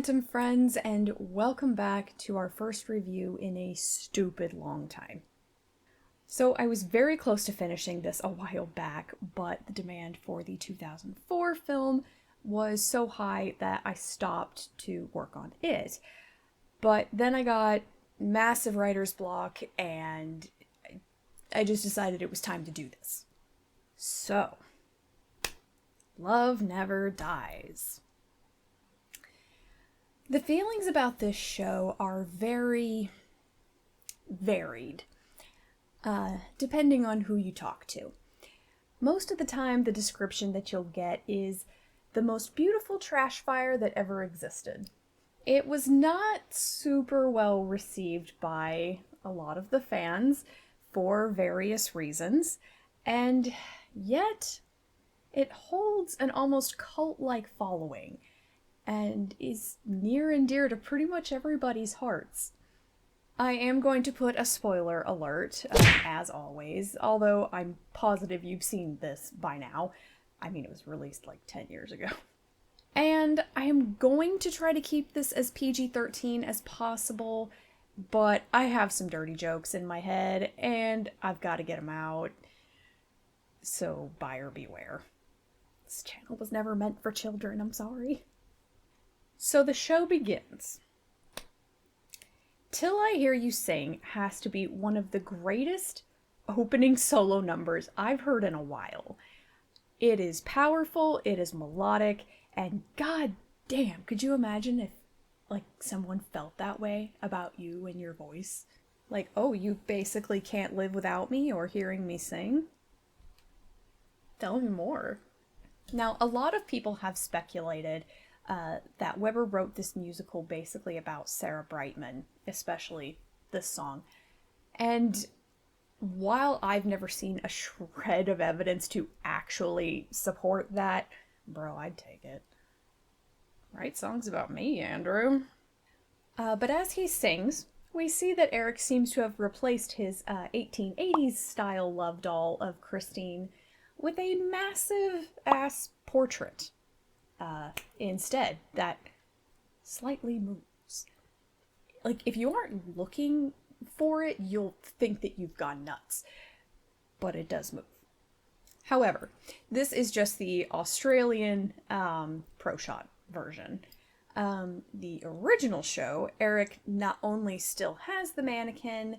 Phantom friends, and welcome back to our first review in a stupid long time. So I was very close to finishing this a while back, but the demand for the 2004 film was so high that I stopped to work on it. But then I got massive writer's block, and I just decided it was time to do this. So, Love Never Dies. The feelings about this show are very varied, depending on who you talk to. Most of the time, the description that you'll get is the most beautiful trash fire that ever existed. It was not super well received by a lot of the fans for various reasons, and yet it holds an almost cult-like following and is near and dear to pretty much everybody's hearts. I am going to put a spoiler alert, as always, although I'm positive you've seen this by now. I mean, it was released like 10 years ago. And I am going to try to keep this as PG-13 as possible, but I have some dirty jokes in my head, and I've got to get them out. So buyer beware. This channel was never meant for children, I'm sorry. So the show begins. Till I Hear You Sing has to be one of the greatest opening solo numbers I've heard in a while. It is powerful, it is melodic, and god damn, could you imagine if, someone felt that way about you and your voice? Like, oh, you basically can't live without me or hearing me sing? Tell me more. Now, a lot of people have speculated that Weber wrote this musical basically about Sarah Brightman, especially this song. And while I've never seen a shred of evidence to actually support that, bro, I'd take it. Write songs about me, Andrew. But as he sings, we see that Eric seems to have replaced his 1880s style love doll of Christine with a massive-ass portrait. Instead, that slightly moves. Like, if you aren't looking for it, you'll think that you've gone nuts. But it does move. However, this is just the Australian pro shot version. The original show, Eric not only still has the mannequin,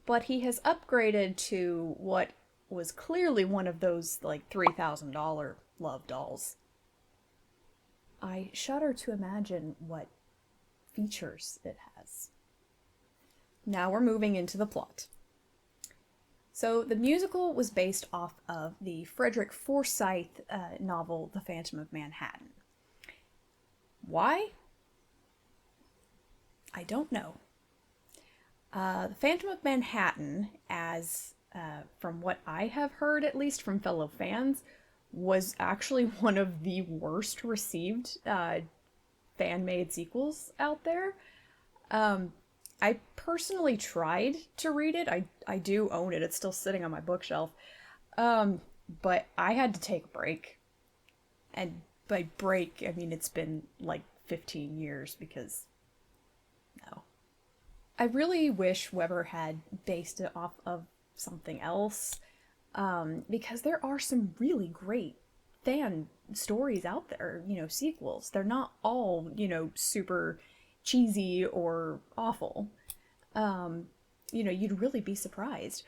but he has upgraded to what was clearly one of those, $3,000 love dolls. I shudder to imagine what features it has. Now we're moving into the plot. So the musical was based off of the Frederick Forsyth novel, The Phantom of Manhattan. Why? I don't know. The Phantom of Manhattan, as from what I have heard, at least from fellow fans, was actually one of the worst received fan-made sequels out there. I personally tried to read it. I do own it. It's still sitting on my bookshelf. But I had to take a break. And by break, I mean it's been 15 years because no. I really wish Weber had based it off of something else. Because there are some really great fan stories out there, sequels. They're not all, super cheesy or awful. You'd really be surprised.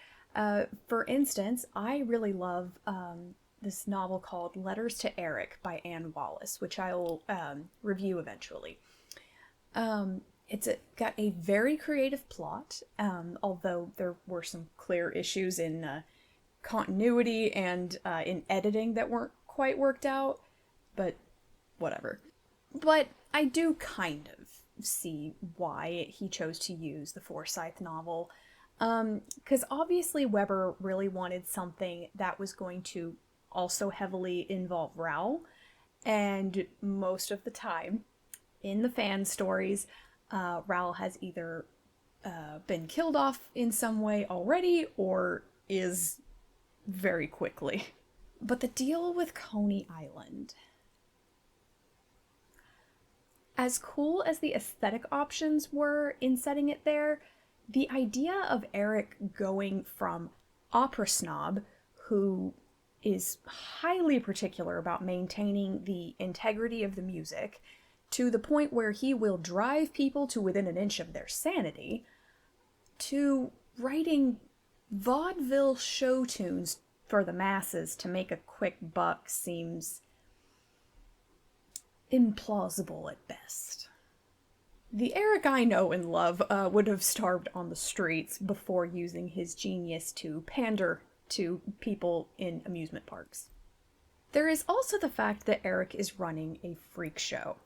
For instance, I really love this novel called Letters to Eric by Anne Wallace, which I will review eventually. It's got a very creative plot, although there were some clear issues in continuity and in editing that weren't quite worked out, but whatever. But I do kind of see why he chose to use the Forsyth novel, because obviously Weber really wanted something that was going to also heavily involve Raoul, and most of the time in the fan stories, Raoul has either been killed off in some way already or is very quickly. But the deal with Coney Island. As cool as the aesthetic options were in setting it there, the idea of Eric going from opera snob, who is highly particular about maintaining the integrity of the music, to the point where he will drive people to within an inch of their sanity, to writing vaudeville show tunes for the masses to make a quick buck seems implausible at best. The Eric I know and love would have starved on the streets before using his genius to pander to people in amusement parks. There is also the fact that Eric is running a freak show,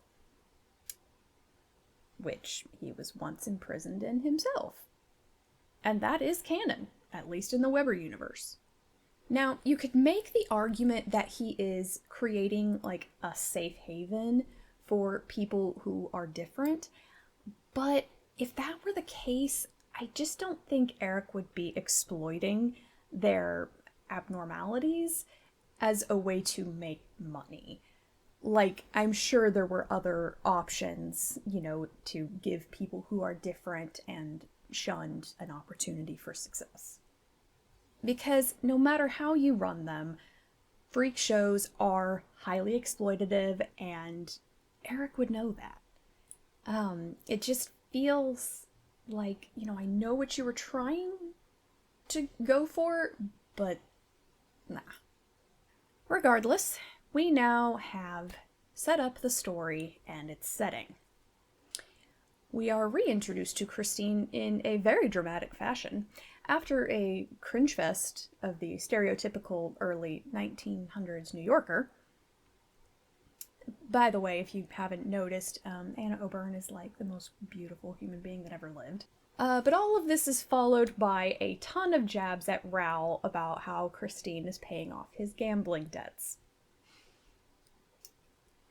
which he was once imprisoned in himself. And that is canon, at least in the Weber universe. Now, you could make the argument that he is creating like a safe haven for people who are different, but if that were the case, I just don't think Eric would be exploiting their abnormalities as a way to make money. Like, I'm sure there were other options, to give people who are different and shunned an opportunity for success. Because no matter how you run them, freak shows are highly exploitative, and Eric would know that. It just feels like, I know what you were trying to go for, but nah. Regardless, we now have set up the story and its setting. We are reintroduced to Christine in a very dramatic fashion. After a cringe fest of the stereotypical early 1900s New Yorker. By the way, if you haven't noticed, Anna Oberyn is like the most beautiful human being that ever lived. But all of this is followed by a ton of jabs at Raoul about how Christine is paying off his gambling debts.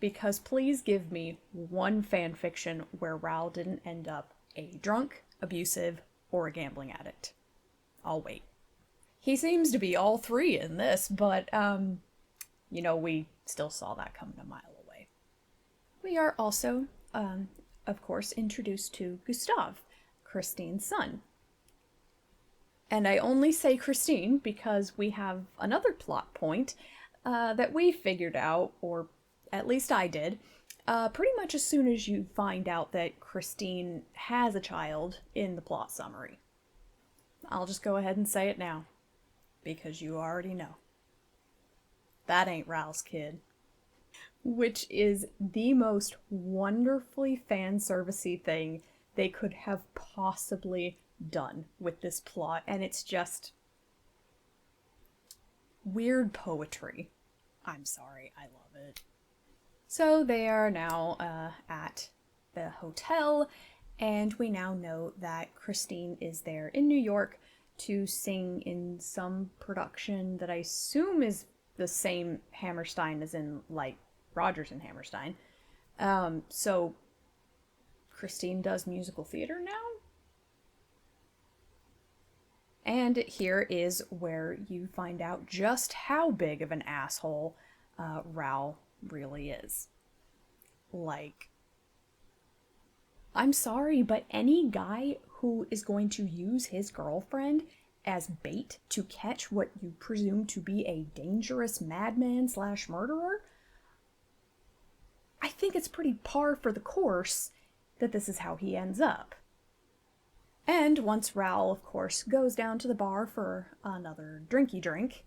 Because please give me one fanfiction where Raoul didn't end up a drunk, abusive, or a gambling addict. I'll wait. He seems to be all three in this, but, we still saw that coming a mile away. We are also, of course, introduced to Gustav, Christine's son. And I only say Christine because we have another plot point that we figured out, or at least I did, pretty much as soon as you find out that Christine has a child in the plot summary. I'll just go ahead and say it now, because you already know. That ain't Raoul's kid. Which is the most wonderfully fan-servicey thing they could have possibly done with this plot, and it's just weird poetry. I'm sorry, I love it. So they are now at the hotel, and we now know that Christine is there in New York to sing in some production that I assume is the same Hammerstein as in, like, Rodgers and Hammerstein. So Christine does musical theater now? And here is where you find out just how big of an asshole Raoul really is. Like, I'm sorry, but any guy who is going to use his girlfriend as bait to catch what you presume to be a dangerous madman / murderer, I think it's pretty par for the course that this is how he ends up. And once Raoul, of course, goes down to the bar for another drinky drink,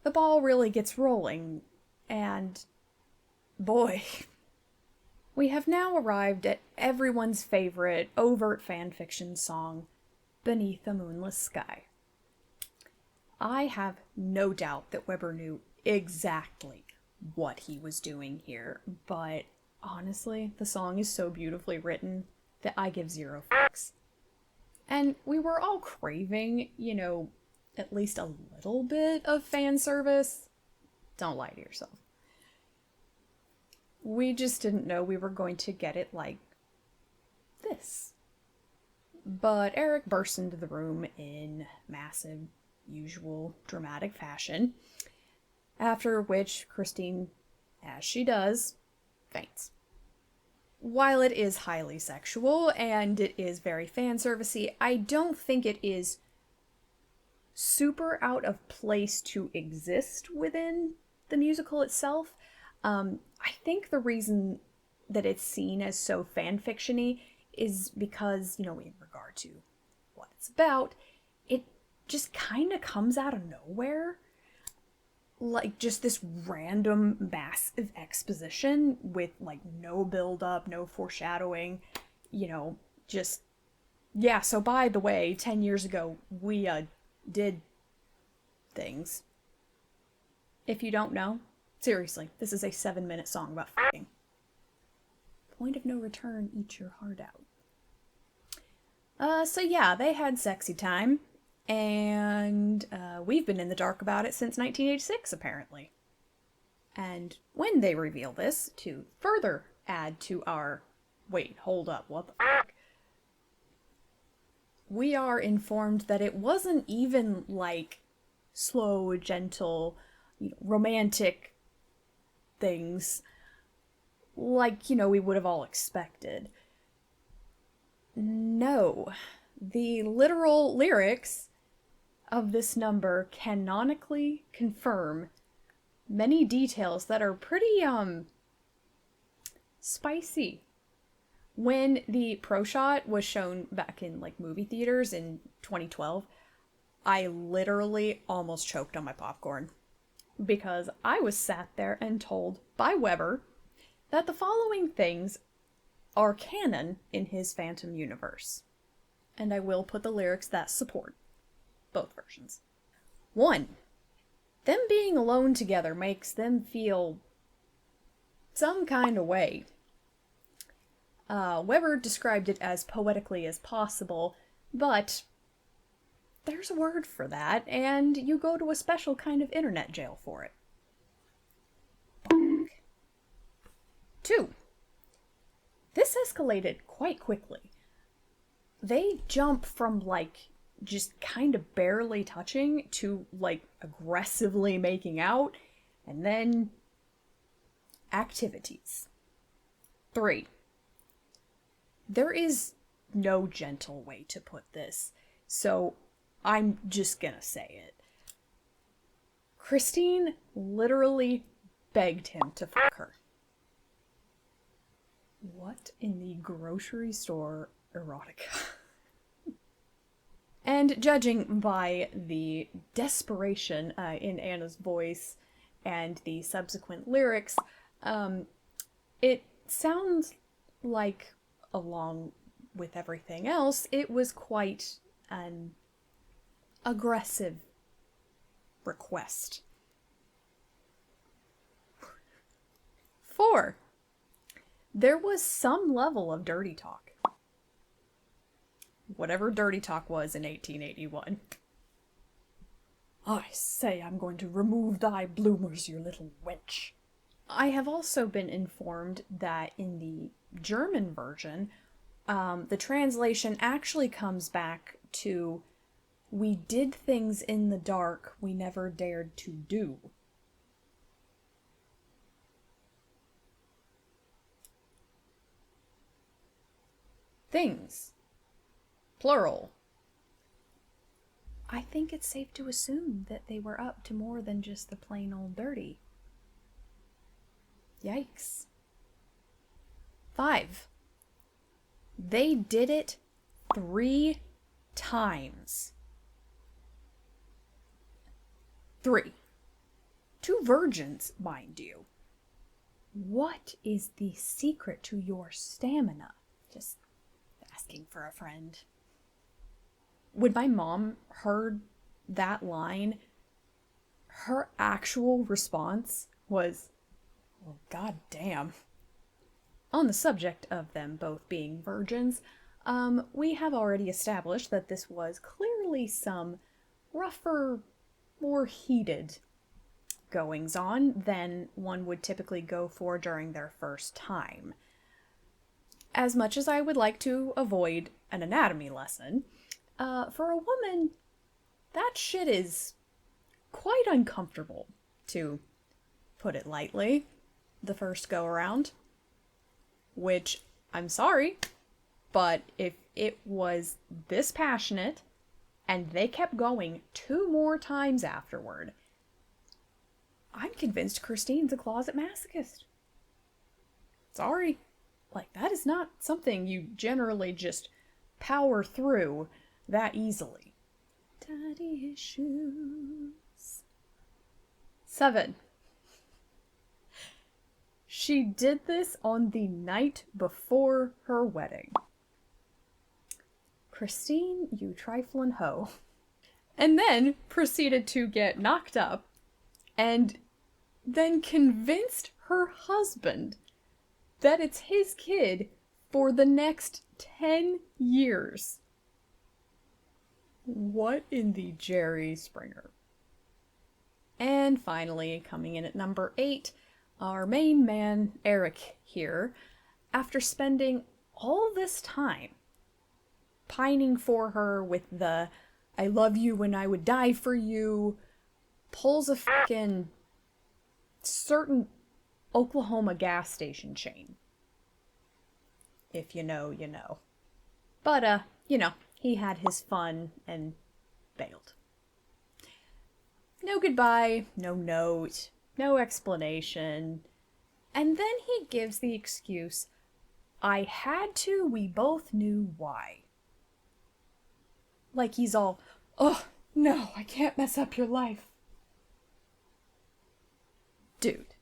the ball really gets rolling, and boy, we have now arrived at everyone's favorite overt fanfiction song, Beneath a Moonless Sky. I have no doubt that Weber knew exactly what he was doing here, but honestly, the song is so beautifully written that I give zero fucks. And we were all craving, at least a little bit of fan service. Don't lie to yourself. We just didn't know we were going to get it like this. But Eric bursts into the room in massive, usual, dramatic fashion, after which Christine, as she does, faints. while it is highly sexual and it is very fan servicey, I don't think it is super out of place to exist within the musical itself. I think the reason that it's seen as so fan-fiction-y is because, in regard to what it's about, it just kind of comes out of nowhere. Like, just this random massive exposition with, like, no build-up, no foreshadowing, just... Yeah, so by the way, 10 years ago, we, did things. If you don't know, seriously, this is a 7-minute song about f***ing. Point of no return, eat your heart out. So yeah, they had sexy time. And we've been in the dark about it since 1986, apparently. And when they reveal this, to further add to our... Wait, hold up, what the fuck? We are informed that it wasn't even, like, slow, gentle, romantic things like, we would have all expected. No. The literal lyrics of this number canonically confirm many details that are pretty, spicy. When the Pro Shot was shown back in, like, movie theaters in 2012, I literally almost choked on my popcorn. Because I was sat there and told by Weber that the following things are canon in his Phantom universe. And I will put the lyrics that support both versions. 1. Them being alone together makes them feel some kind of way. Weber described it as poetically as possible, but there's a word for that, and you go to a special kind of internet jail for it. 2. This escalated quite quickly. They jump from, like, just kind of barely touching to, like, aggressively making out, and then activities. 3. There is no gentle way to put this, so I'm just gonna say it. Christine literally begged him to fuck her. What in the grocery store erotica? And judging by the desperation in Anna's voice and the subsequent lyrics, it sounds like, along with everything else, it was quite an aggressive request. 4. There was some level of dirty talk. Whatever dirty talk was in 1881. I say I'm going to remove thy bloomers, you little wench. I have also been informed that in the German version, the translation actually comes back to, we did things in the dark we never dared to do. Things. Plural. I think it's safe to assume that they were up to more than just the plain old dirty. Yikes. 5. They did it 3 times. 3. 2 virgins, mind you. What is the secret to your stamina? Just asking for a friend. When my mom heard that line, her actual response was, well, god damn. On the subject of them both being virgins, we have already established that this was clearly some rougher, more heated goings-on than one would typically go for during their first time. As much as I would like to avoid an anatomy lesson, for a woman, that shit is quite uncomfortable, to put it lightly, the first go-around. Which I'm sorry, but if it was this passionate and they kept going 2 more times afterward, I'm convinced Christine's a closet masochist. Sorry. Like, that is not something you generally just power through that easily. Daddy issues. 7. She did this on the night before her wedding. Christine, you triflin' hoe. And then proceeded to get knocked up and then convinced her husband that it's his kid for the next 10 years. What in the Jerry Springer? And finally, coming in at number 8, our main man, Eric, here, after spending all this time pining for her with the "I love you when I would die for you," pulls a fucking certain Oklahoma gas station chain. If you know, you know. But, he had his fun and bailed. No goodbye, no note, no explanation. And then he gives the excuse, "I had to, we both knew why." Like he's all, "Oh, no, I can't mess up your life." Dude,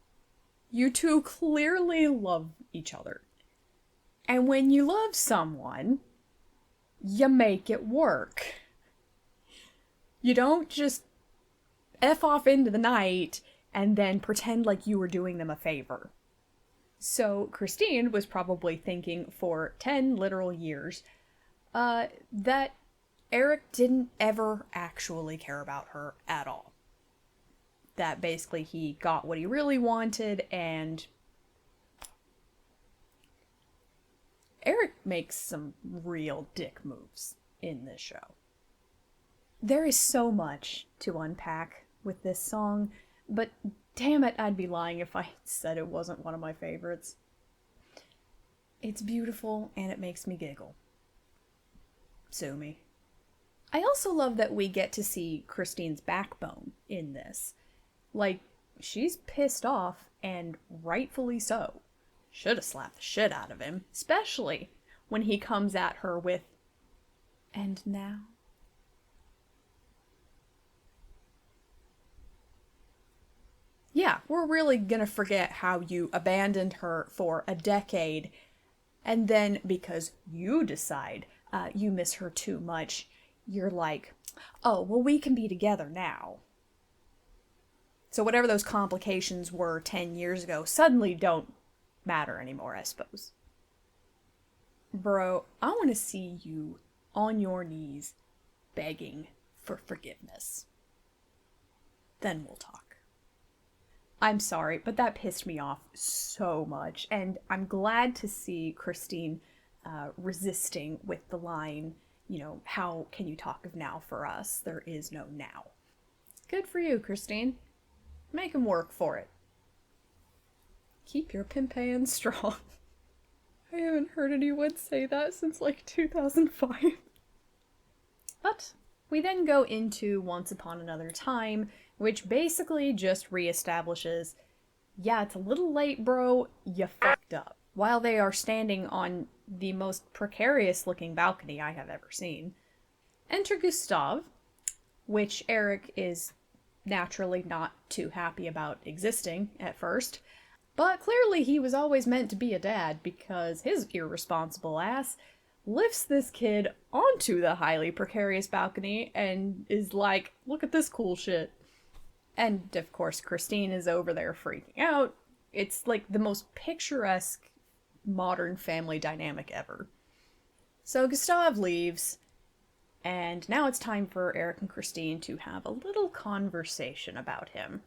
you two clearly love each other. And when you love someone, you make it work. You don't just F off into the night and then pretend like you were doing them a favor. So Christine was probably thinking for 10 literal years that Eric didn't ever actually care about her at all. That basically he got what he really wanted, and Eric makes some real dick moves in this show. There is so much to unpack with this song, but damn it, I'd be lying if I said it wasn't one of my favorites. It's beautiful and it makes me giggle. Sue me. I also love that we get to see Christine's backbone in this. Like, she's pissed off, and rightfully so. Should have slapped the shit out of him, especially when he comes at her with, "And now?" Yeah, we're really gonna forget how you abandoned her for a decade, and then because you decide you miss her too much, you're like, "Oh, well, we can be together now." So whatever those complications were 10 years ago suddenly don't matter anymore, I suppose. Bro, I want to see you on your knees begging for forgiveness. Then we'll talk. I'm sorry, but that pissed me off so much, and I'm glad to see Christine resisting with the line, "How can you talk of now for us? There is no now." Good for you, Christine. Make him work for it. Keep your pimp hands strong. I haven't heard anyone say that since like 2005. But we then go into Once Upon Another Time, which basically just reestablishes, yeah, it's a little late, bro, you fucked up. While they are standing on the most precarious looking balcony I have ever seen, enter Gustav, which Eric is naturally not too happy about existing at first, but clearly he was always meant to be a dad because his irresponsible ass lifts this kid onto the highly precarious balcony and is like, "Look at this cool shit." And of course Christine is over there freaking out. It's like the most picturesque modern family dynamic ever. So Gustav leaves, and now it's time for Eric and Christine to have a little conversation about him.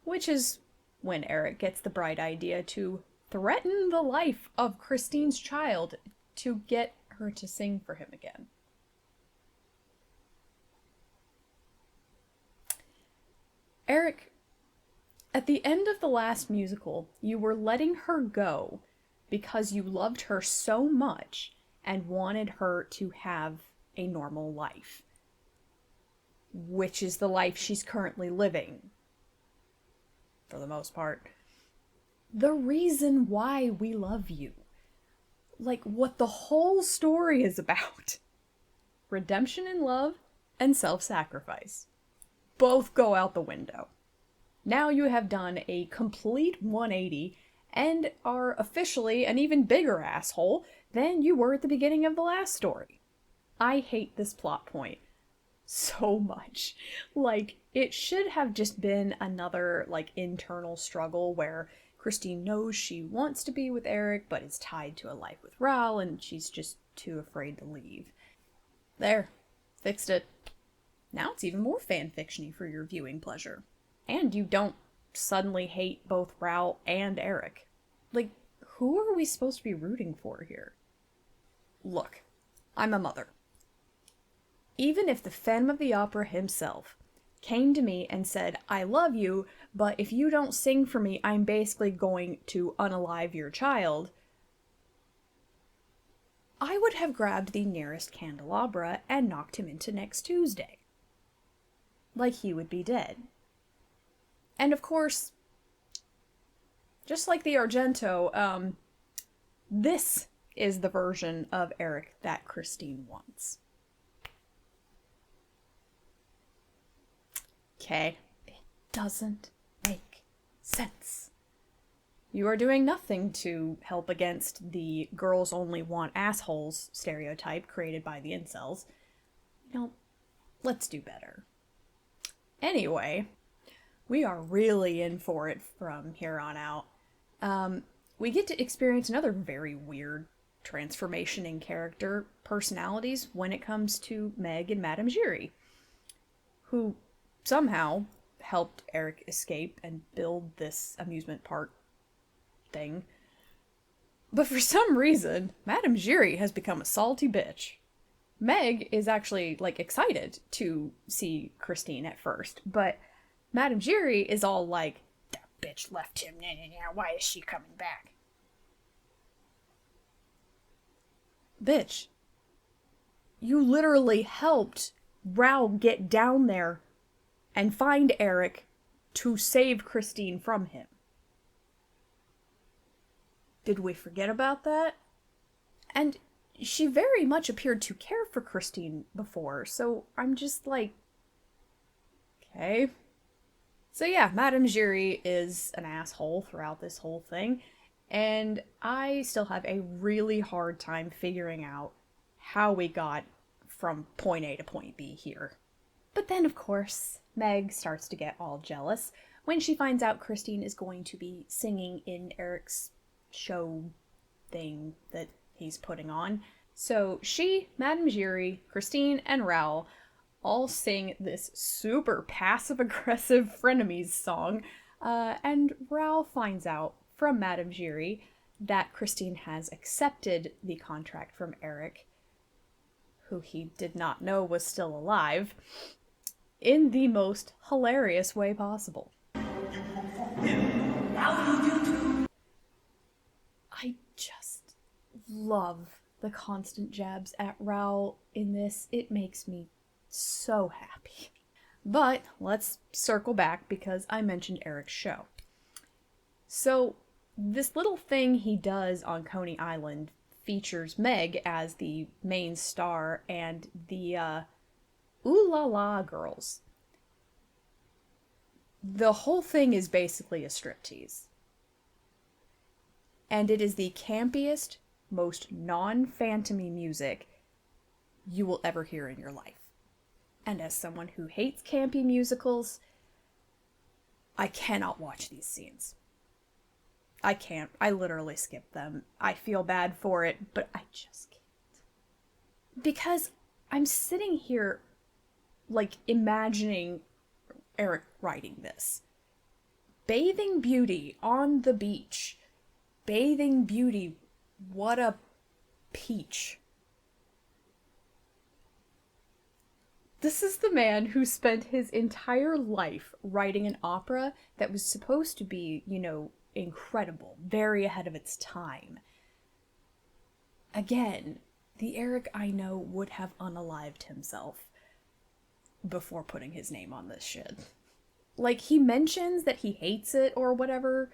Which is when Eric gets the bright idea to threaten the life of Christine's child to get her to sing for him again. Eric, at the end of the last musical, you were letting her go because you loved her so much and wanted her to have a normal life, which is the life she's currently living, for the most part. The reason why we love you. Like, what the whole story is about. Redemption in love and self-sacrifice. Both go out the window. Now you have done a complete 180 and are officially an even bigger asshole than you were at the beginning of the last story. I hate this plot point so much. Like, it should have just been another, like, internal struggle where Christine knows she wants to be with Eric, but is tied to a life with Raoul, and she's just too afraid to leave. There. Fixed it. Now it's even more fanfiction-y for your viewing pleasure. And you don't suddenly hate both Raoul and Eric. Like, who are we supposed to be rooting for here? Look, I'm a mother. Even if the Phantom of the Opera himself came to me and said, I love you, but if you don't sing for me, I'm basically going to unalive your child, I would have grabbed the nearest candelabra and knocked him into next Tuesday. Like he would be dead. And of course, just like the Argento, this is the version of Eric that Christine wants. Okay, it doesn't make sense. You are doing nothing to help against the girls only want assholes stereotype created by the incels. Let's do better. Anyway, we are really in for it from here on out. We get to experience another very weird transformation in character personalities when it comes to Meg and Madame Giry, who somehow helped Eric escape and build this amusement park thing. But for some reason, Madame Giry has become a salty bitch. Meg is actually, like, excited to see Christine at first, but Madame Giry is all like, that bitch left him, why is she coming back? Bitch, you literally helped Raoul get down there and find Eric to save Christine from him. Did we forget about that? And she very much appeared to care for Christine before, so I'm just like, okay. So yeah, Madame Giry is an asshole throughout this whole thing, and I still have a really hard time figuring out how we got from point A to point B here. But then, of course, Meg starts to get all jealous when she finds out Christine is going to be singing in Eric's show thing that he's putting on. So she, Madame Giry, Christine, and Raoul all sing this super passive-aggressive frenemies song, and Raoul finds out from Madame Giry that Christine has accepted the contract from Eric, who he did not know was still alive, in the most hilarious way possible. I just love the constant jabs at Raoul in this. It makes me so happy. But let's circle back because I mentioned Eric's show. So this little thing he does on Coney Island features Meg as the main star and the Ooh La La girls. The whole thing is basically a striptease. And it is the campiest, most non-phantomy music you will ever hear in your life. And as someone who hates campy musicals, I cannot watch these scenes. I can't. I literally skip them. I feel bad for it, but I just can't. Because I'm sitting here, like, imagining Eric writing this. Bathing Beauty on the beach. Bathing Beauty, what a peach. This is the man who spent his entire life writing an opera that was supposed to be, incredible, very ahead of its time. Again, the Eric I know would have unalived himself before putting his name on this shit. Like, he mentions that he hates it or whatever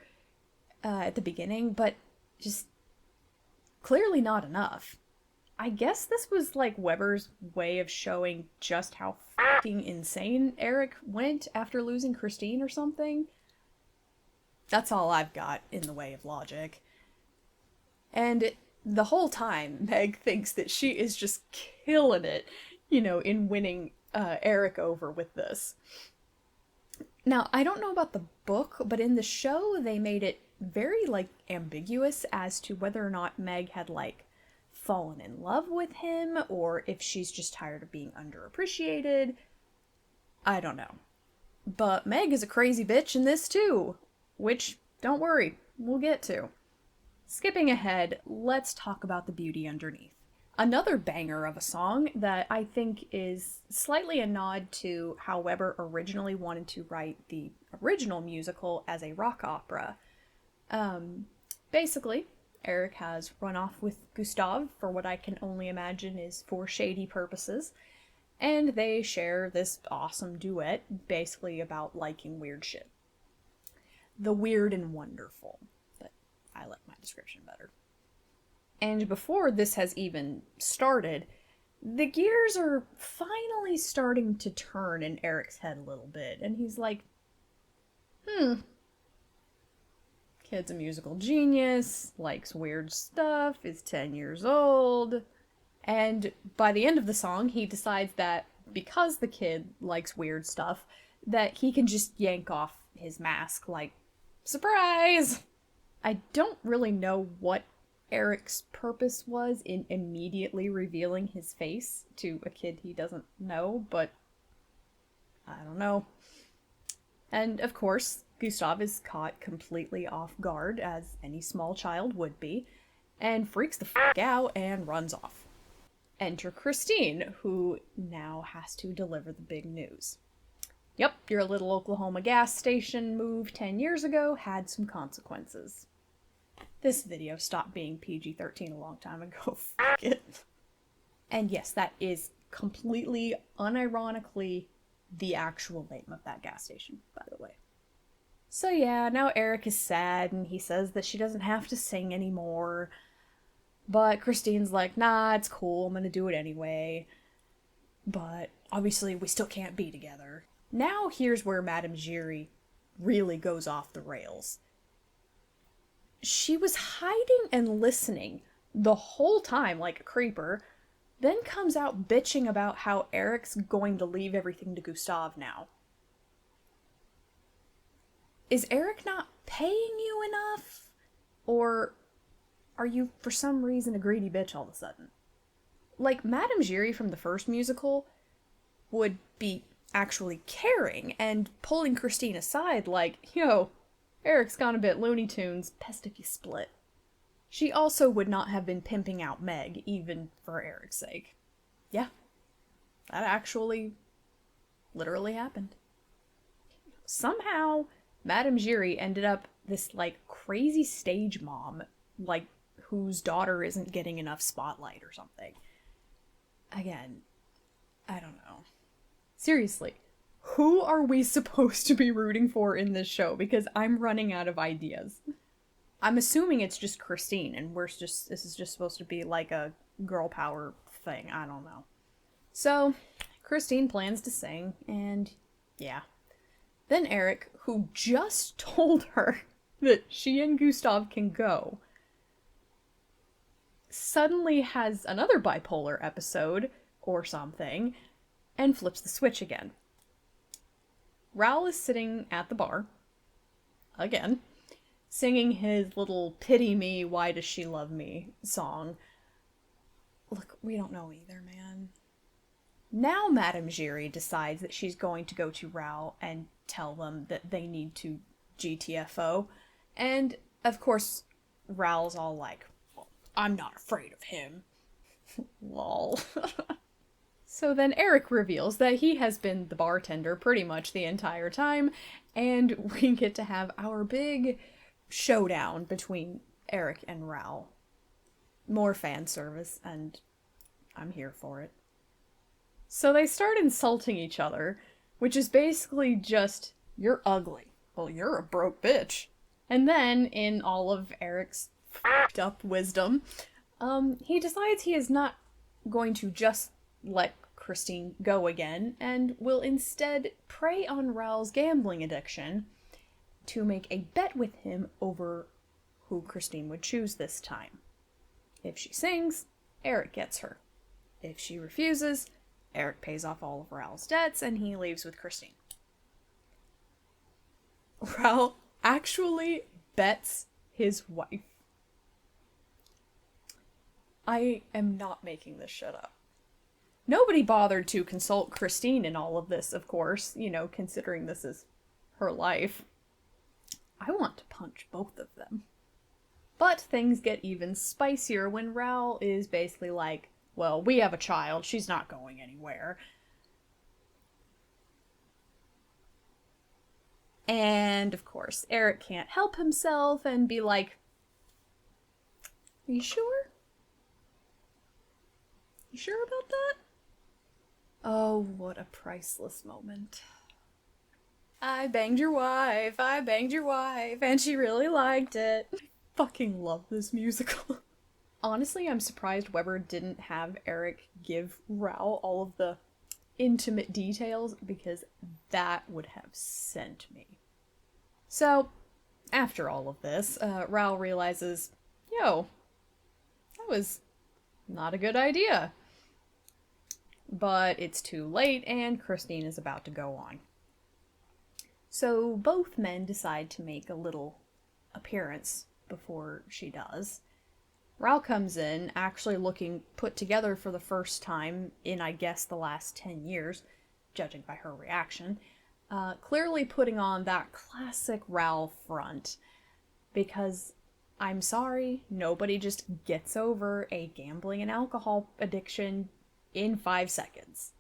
at the beginning, but just clearly not enough. I guess this was like Weber's way of showing just how fucking insane Eric went after losing Christine or something. That's all I've got in the way of logic. And the whole time, Meg thinks that she is just killing it, in winning Eric over with this. Now, I don't know about the book, but in the show, they made it very, ambiguous as to whether or not Meg had, fallen in love with him, or if she's just tired of being underappreciated. I don't know. But Meg is a crazy bitch in this too, which, don't worry, we'll get to. Skipping ahead, let's talk about the beauty underneath. Another banger of a song that I think is slightly a nod to how Weber originally wanted to write the original musical as a rock opera. Basically, Eric has run off with Gustav for what I can only imagine is for shady purposes, and they share this awesome duet basically about liking weird shit. The weird and wonderful, but I like my description better. And before this has even started, the gears are finally starting to turn in Eric's head a little bit, and he's like, kid's a musical genius, likes weird stuff, is 10 years old. And by the end of the song, he decides that because the kid likes weird stuff, that he can just yank off his mask, surprise! I don't really know what Eric's purpose was in immediately revealing his face to a kid he doesn't know, but I don't know. And of course, Gustav is caught completely off guard, as any small child would be, and freaks the fuck out and runs off. Enter Christine, who now has to deliver the big news. Yep, your little Oklahoma gas station move 10 years ago had some consequences. This video stopped being PG-13 a long time ago, fuck it. And yes, that is completely unironically the actual name of that gas station, by the way. So yeah, now Eric is sad, and he says that she doesn't have to sing anymore. But Christine's like, nah, it's cool, I'm gonna do it anyway. But obviously we still can't be together. Now here's where Madame Giry really goes off the rails. She was hiding and listening the whole time like a creeper, then comes out bitching about how Eric's going to leave everything to Gustav now. Is Eric not paying you enough? Or are you, for some reason, a greedy bitch all of a sudden? Madame Giry from the first musical would be actually caring and pulling Christine aside yo, Eric's gone a bit Looney Tunes, best if you split. She also would not have been pimping out Meg, even for Eric's sake. Yeah, that actually literally happened. Somehow, Madame Giry ended up this, crazy stage mom, whose daughter isn't getting enough spotlight or something. Again, I don't know. Seriously, who are we supposed to be rooting for in this show? Because I'm running out of ideas. I'm assuming it's just Christine, and this is just supposed to be a girl power thing. I don't know. So, Christine plans to sing, and yeah. Then Eric, who just told her that she and Gustav can go, suddenly has another bipolar episode, or something, and flips the switch again. Raoul is sitting at the bar, again, singing his little pity me, why does she love me song. Look, we don't know either, man. Now Madame Giry decides that she's going to go to Raoul and tell them that they need to GTFO. And, of course, Raoul's all like, well, I'm not afraid of him. Lol. So then Eric reveals that he has been the bartender pretty much the entire time, and we get to have our big showdown between Eric and Raoul. More fan service, and I'm here for it. So they start insulting each other, which is basically just, you're ugly. Well, you're a broke bitch. And then, in all of Eric's f***ed up wisdom, he decides he is not going to just let Christine go again, and will instead prey on Raul's gambling addiction to make a bet with him over who Christine would choose this time. If she sings, Eric gets her. If she refuses, Eric pays off all of Raul's debts and he leaves with Christine. Raul actually bets his wife. I am not making this shit up. Nobody bothered to consult Christine in all of this, of course, you know, considering this is her life. I want to punch both of them. But things get even spicier when Raul is basically like, well, we have a child, she's not going anywhere. And, of course, Eric can't help himself and be like, are you sure? You sure about that? Oh, what a priceless moment. I banged your wife, and she really liked it. I fucking love this musical. Honestly, I'm surprised Weber didn't have Eric give Raul all of the intimate details, because that would have sent me. So, after all of this, Raul realizes, yo, that was not a good idea. But it's too late, and Christine is about to go on. So both men decide to make a little appearance before she does. Raul comes in, actually looking put together for the first time in, I guess, the last 10 years, judging by her reaction. Clearly putting on that classic Raul front, because I'm sorry, nobody just gets over a gambling and alcohol addiction in 5 seconds.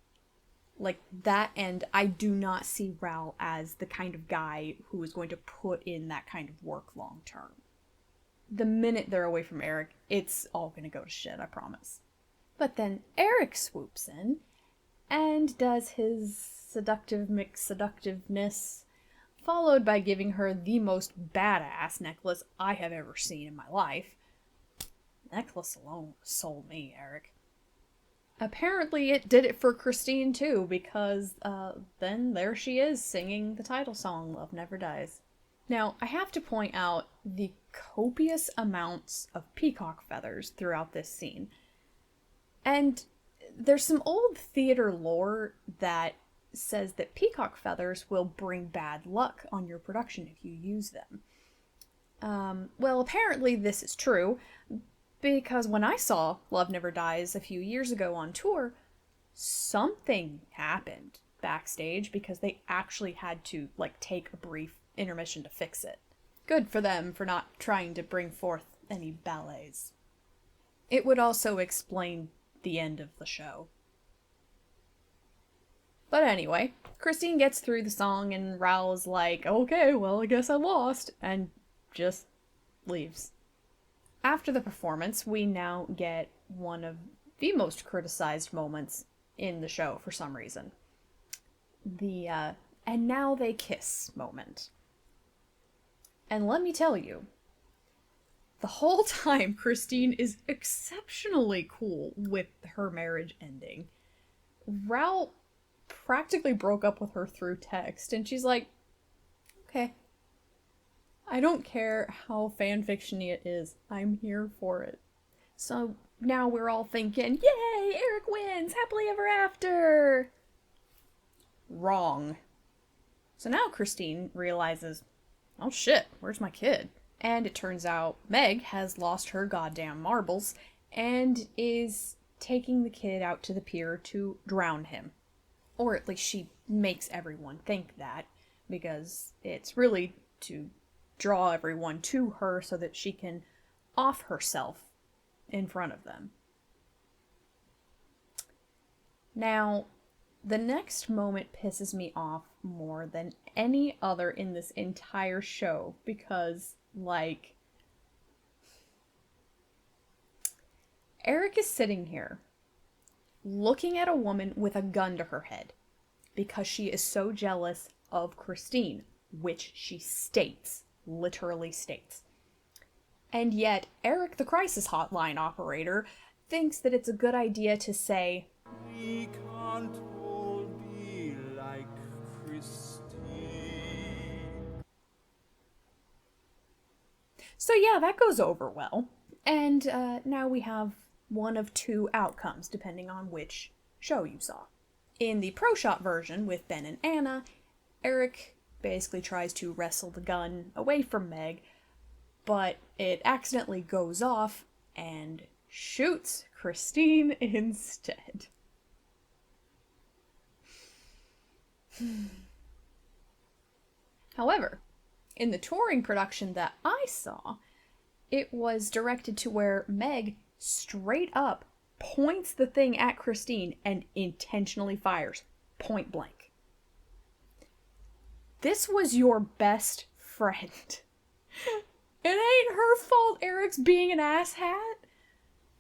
Like that, and I do not see Raul as the kind of guy who is going to put in that kind of work long term. The minute they're away from Eric, it's all gonna go to shit, I promise. But then Eric swoops in and does his seductive mixed seductiveness, followed by giving her the most badass necklace I have ever seen in my life. Necklace alone sold me, Eric. Apparently it did it for Christine too, because then there she is singing the title song, Love Never Dies. Now, I have to point out the copious amounts of peacock feathers throughout this scene. And there's some old theater lore that says that peacock feathers will bring bad luck on your production if you use them. Well, apparently this is true, because when I saw Love Never Dies a few years ago on tour, something happened backstage because they actually had to, like, take a brief intermission to fix it. Good for them for not trying to bring forth any ballets. It would also explain the end of the show. But anyway, Christine gets through the song and Raul is like, okay, well, I guess I lost, and just leaves. After the performance, we now get one of the most criticized moments in the show for some reason. The, and now they kiss moment. And let me tell you, the whole time Christine is exceptionally cool with her marriage ending. Raul practically broke up with her through text, and she's like, okay. I don't care how fanfiction-y it is, I'm here for it. So now we're all thinking, yay, Eric wins, happily ever after! Wrong. So now Christine realizes, oh shit, where's my kid? And it turns out Meg has lost her goddamn marbles and is taking the kid out to the pier to drown him. Or at least she makes everyone think that, because it's really to draw everyone to her so that she can off herself in front of them. Now, the next moment pisses me off more than any other in this entire show, because, like, Eric is sitting here looking at a woman with a gun to her head because she is so jealous of Christine, which she states, literally states. And yet, Eric, the crisis hotline operator, thinks that it's a good idea to say, "We can't all be like Christine." So yeah, that goes over well. And now we have one of two outcomes, depending on which show you saw. In the Pro Shot version with Ben and Anna, Eric basically tries to wrestle the gun away from Meg, but it accidentally goes off and shoots Christine instead. However, in the touring production that I saw, it was directed to where Meg straight up points the thing at Christine and intentionally fires, point blank. This was your best friend. It ain't her fault Eric's being an asshat.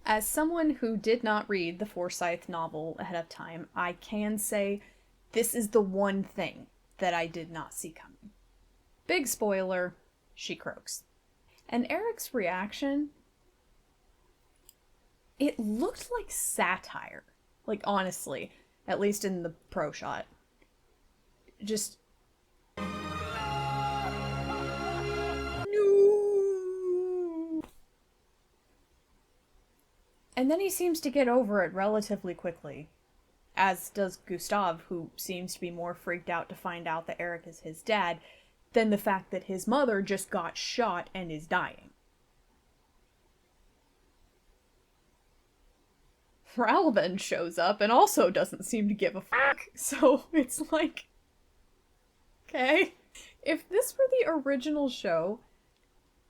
As someone who did not read the Forsyth novel ahead of time, I can say this is the one thing that I did not see coming. Big spoiler, she croaks. And Eric's reaction, it looked like satire. Like, honestly, at least in the Pro Shot. Just... no. And then he seems to get over it relatively quickly. As does Gustav, who seems to be more freaked out to find out that Eric is his dad than the fact that his mother just got shot and is dying. Raoul then shows up and also doesn't seem to give a fuck, so it's like... okay. If this were the original show,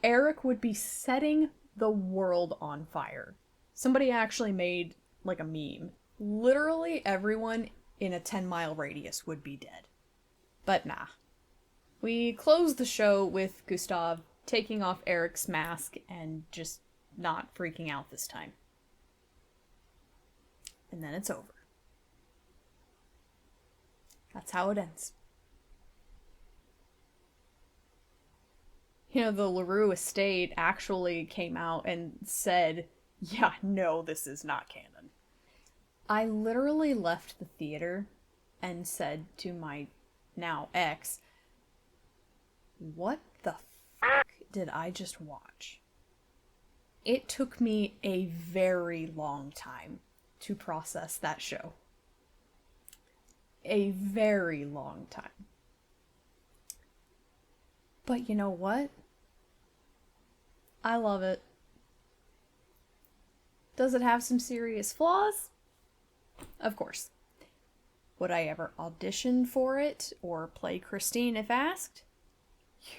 Eric would be setting the world on fire. Somebody actually made, like, a meme. Literally everyone in a 10-mile radius would be dead. But nah. We close the show with Gustav taking off Eric's mask and just not freaking out this time. And then it's over. That's how it ends. You know, the LaRue estate actually came out and said, yeah, no, this is not canon. I literally left the theater and said to my now ex, what the fuck did I just watch? It took me a very long time to process that show. A very long time. But you know what? I love it. Does it have some serious flaws? Of course. Would I ever audition for it or play Christine if asked?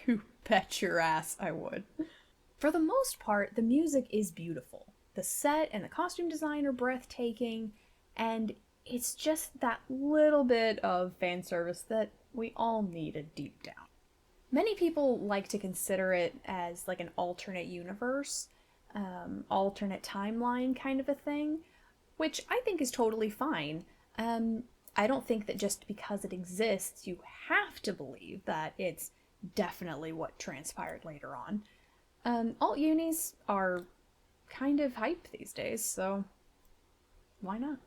You bet your ass I would. For the most part, the music is beautiful. The set and the costume design are breathtaking, and it's just that little bit of fan service that we all needed deep down. Many people like to consider it as like an alternate universe, alternate timeline kind of a thing, which I think is totally fine. I don't think that just because it exists, you have to believe that it's definitely what transpired later on. Alt unis are kind of hype these days, so why not?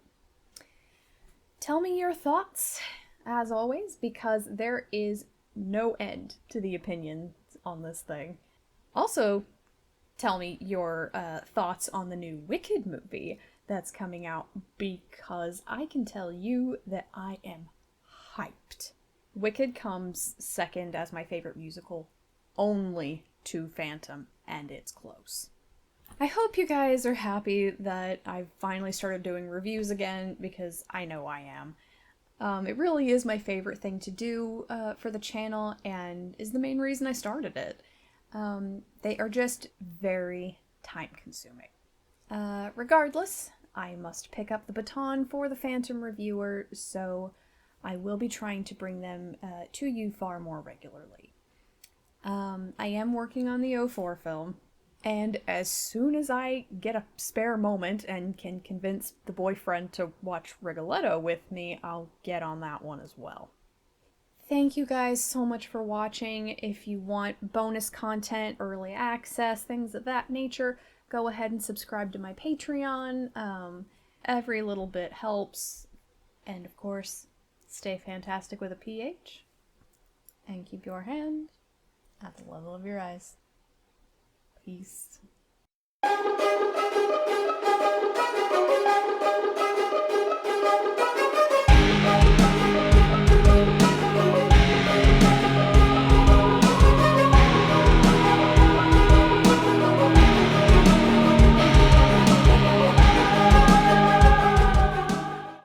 Tell me your thoughts, as always, because there is no end to the opinions on this thing. Also, tell me your thoughts on the new Wicked movie that's coming out, because I can tell you that I am hyped. Wicked comes second as my favorite musical, only to Phantom, and it's close. I hope you guys are happy that I've finally started doing reviews again, because I know I am. It really is my favorite thing to do for the channel, and is the main reason I started it. They are just very time-consuming. Regardless, I must pick up the baton for the Phantom reviewer, so I will be trying to bring them to you far more regularly. I am working on the 04 film. And as soon as I get a spare moment and can convince the boyfriend to watch Rigoletto with me, I'll get on that one as well. Thank you guys so much for watching. If you want bonus content, early access, things of that nature, go ahead and subscribe to my Patreon. Every little bit helps. And of course, stay fantastic with a PH. And keep your hand at the level of your eyes. Peace.